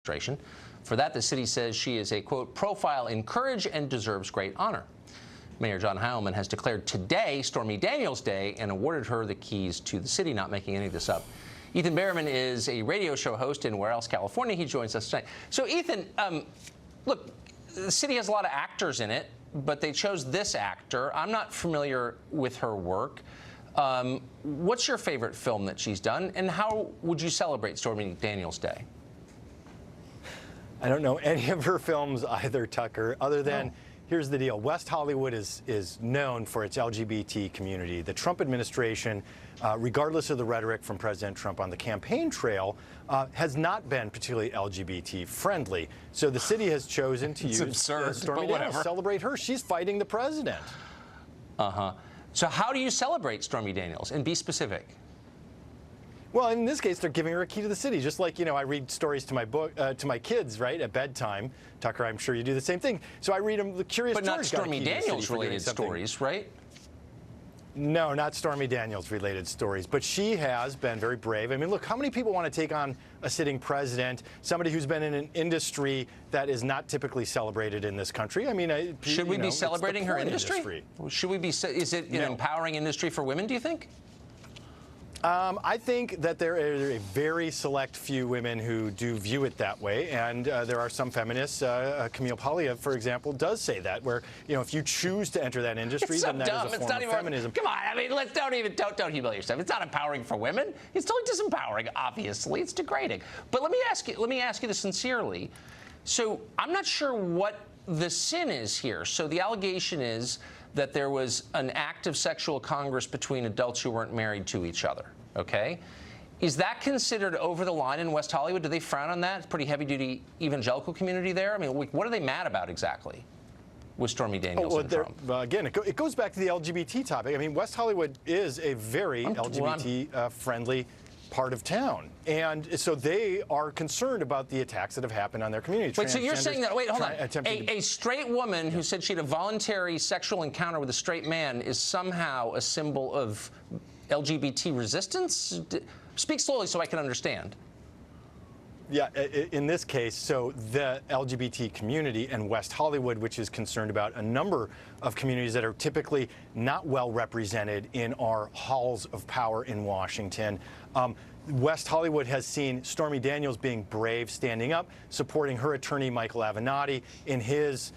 administration. For that, the city says she is a, quote, profile in courage and deserves great honor. Mayor John Heilman has declared today Stormy Daniels Day and awarded her the keys to the city, not making any of this up. Ethan Bearman is a radio show host in Where Else, California. He joins us tonight. So, Ethan, look, the city has a lot of actors in it, but they chose this actor. I'm not familiar with her work. What's your favorite film that she's done, and how would you celebrate Stormy Daniels Day? I don't know any of her films either, Tucker, other than, here's the deal. West Hollywood is known for its LGBT community. The Trump administration, regardless of the rhetoric from President Trump on the campaign trail, has not been particularly LGBT friendly. So the city has chosen to use Stormy Daniels to celebrate her. She's fighting the president. So how do you celebrate Stormy Daniels? And be specific. Well, in this case, they're giving her a key to the city. Just like, you know, I read stories to my kids, right, at bedtime. Tucker, I'm sure you do the same thing. So I read them the Curious George. But not Stormy Daniels related stories, right? No, not Stormy Daniels related stories. But she has been very brave. I mean, look, how many people want to take on a sitting president, somebody who's been in an industry that is not typically celebrated in this country? I mean, should we be celebrating her industry? Should we be? Is it an empowering industry for women, do you think? I think that there are a very select few women who do view it that way, and there are some feminists. Camille Paglia, for example, does say that, where, you know, if you choose to enter that industry, then that is a form of feminism. Come on, I mean, don't humiliate yourself. It's not empowering for women. It's totally disempowering. Obviously, it's degrading. But let me ask you this sincerely. So I'm not sure what the sin is here. So the allegation is that there was an act of sexual congress between adults who weren't married to each other, okay? Is that considered over the line in West Hollywood? Do they frown on that? It's a pretty heavy-duty evangelical community there. I mean, what are they mad about exactly with Stormy Daniels and Trump? Again, it goes back to the LGBT topic. I mean, West Hollywood is a very LGBT-friendly part of town. And so they are concerned about the attacks that have happened on their community. Wait, so you're saying that, wait, hold on. A straight woman who said she had a voluntary sexual encounter with a straight man is somehow a symbol of LGBT resistance? Speak slowly so I can understand. Yeah, in this case, so the LGBT community and West Hollywood, which is concerned about a number of communities that are typically not well represented in our halls of power in Washington. West Hollywood has seen Stormy Daniels being brave, standing up, supporting her attorney, Michael Avenatti, in his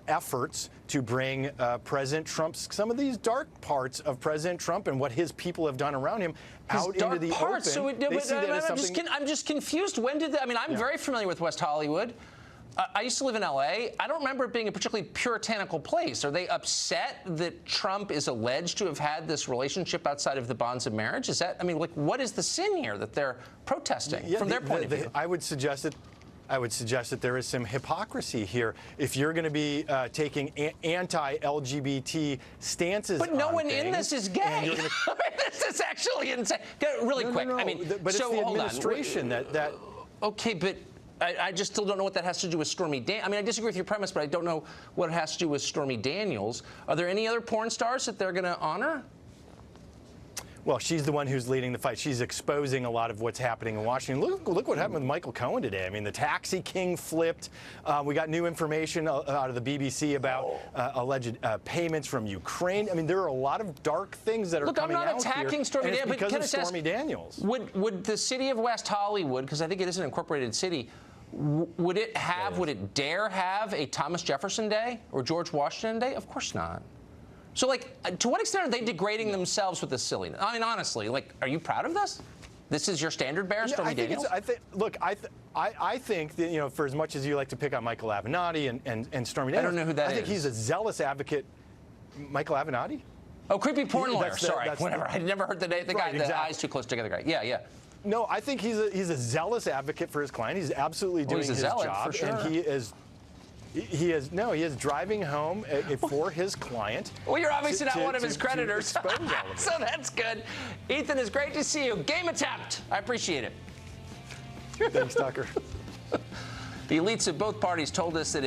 efforts to bring President Trump's, some of these dark parts of President Trump and what his people have done around him out into the open. So I'm just confused. When did that? I mean, I'm very familiar with West Hollywood. I used to live in L.A. I don't remember it being a particularly puritanical place. Are they upset that Trump is alleged to have had this relationship outside of the bonds of marriage? Is that, I mean, like, what is the sin here that they're protesting from their point of view? I would suggest that there is some hypocrisy here. If you're going to be taking anti-LGBT stances, but no one in this is gay. This is actually insane. Really quick. I mean, but it's the administration that. Okay, but I just still don't know what that has to do with Stormy Daniels. I mean, I disagree with your premise, but I don't know what it has to do with Stormy Daniels. Are there any other porn stars that they're going to honor? Well, she's the one who's leading the fight. She's exposing a lot of what's happening in Washington. Look what happened with Michael Cohen today. I mean, the taxi king flipped. We got new information out of the BBC about alleged payments from Ukraine. I mean, there are a lot of dark things that are coming out here. Look, I'm not attacking Stormy Daniels, but because of Stormy Daniels. Would the city of West Hollywood, because I think it is an incorporated city, would it dare have a Thomas Jefferson Day or George Washington Day? Of course not. So, like, to what extent are they degrading themselves with this silliness? I mean, honestly, like, are you proud of this? This is your standard bearer, Stormy Daniels? I think that, you know, for as much as you like to pick on Michael Avenatti and Stormy Daniels, I don't know who that is. I think he's a zealous advocate. Michael Avenatti? Oh, creepy porn lawyer. Sorry, whatever. I never heard the name. The guy, exactly. The eyes too close together guy. Yeah. No, I think he's a zealous advocate for his client. He's absolutely doing his job, for sure. And he is driving home for his client. Well, you're obviously not one of his creditors. So that's good. Ethan, it's great to see you. Game attempt. I appreciate it. Thanks, Tucker. The elites of both parties told us that